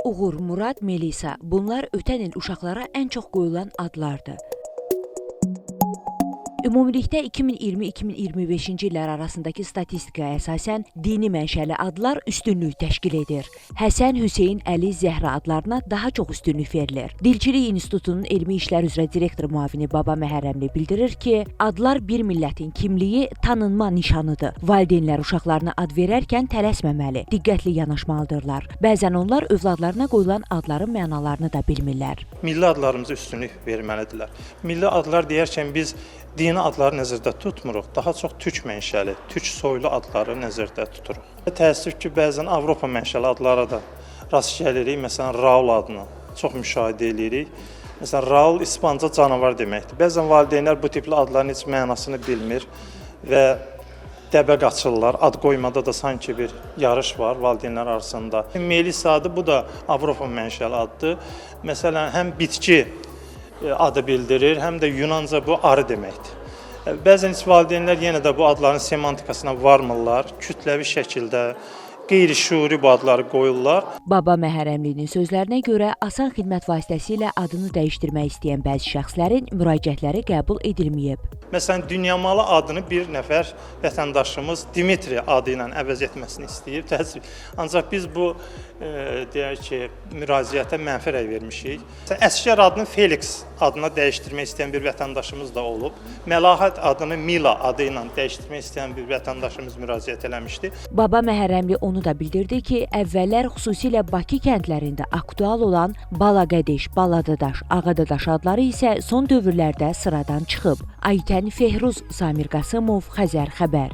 Uğur, Murad, Melisa. Bunlar ötən il uşaqlara ən çox qoyulan adlardır. Ümumilikdə 2020-2025-ci illər arasındakı statistikaya əsasən dini mənşəli adlar üstünlük təşkil edir. Həsən, Hüseyn, Əli, Zəhra adlarına daha çox üstünlük verilir. Dilçilik İnstitutunun elmi işlər üzrə direktor müavini Baba Məhərrəmli bildirir ki, adlar bir millətin kimliyi, tanınma nişanıdır. Valideynlər uşaqlarına ad verərkən tələsməməli, diqqətli yanaşmalıdırlar. Bəzən onlar övladlarına qoyulan adların mənalarını da bilmirlər. Milli adlarımıza üstünlük verməlidirlər. Milli adlar deyərkən biz dini adları nəzərdə tutmuruq, daha çox türk mənşəli, türk soylu adları nəzərdə tuturuq. Təəssüf ki, bəzən Avropa mənşəli adlara da rast gəlirik. Məsələn, Raul adını çox müşahidə edirik. Məsələn, Raul İspanca canavar deməkdir. Bəzən valideynlər bu tipli adların heç mənasını bilmir və dəbə qaçırlar. Ad qoymada da sanki bir yarış var valideynlər arasında. Melisa adı, bu da Avropa mənşəli addır. Məsələn, həm bitki adı bildirir, həm də Yunanca bu arı deməkdir. Bəzən valideynlər yenə də bu adların semantikasına varmırlar, kütləvi şəkildə qeyri-şüuri bu adları qoyurlar. Baba Məhərrəmlinin sözlərinə görə asan xidmət vasitəsilə adını dəyişdirmək istəyən bəzi şəxslərin müraciətləri qəbul edilməyib. Məsələn, Dünyamalı adını bir nəfər vətəndaşımız Dimitri adı ilə əvəz etməsini istəyib. Ancaq biz bu deyək ki, müraciətə mənfi rəy vermişik. Əsgər adını Felix adına dəyişdirmək istəyən bir vətəndaşımız da olub. Məlahət adını Mila adı ilə dəyişdirmək istəyən bir vətəndaşımız müraciət eləmişdi. Baba Məhərrəmli onu da bildirdi ki, əvvəllər xüsusilə Bakı kəndlərində aktual olan Balaqədeş, Baladadaş, Ağadadaş adları isə son dövrlərdə sıradan çıxıb. Aytən Fehruz, Samir Qasımov, Xəzər xəbər.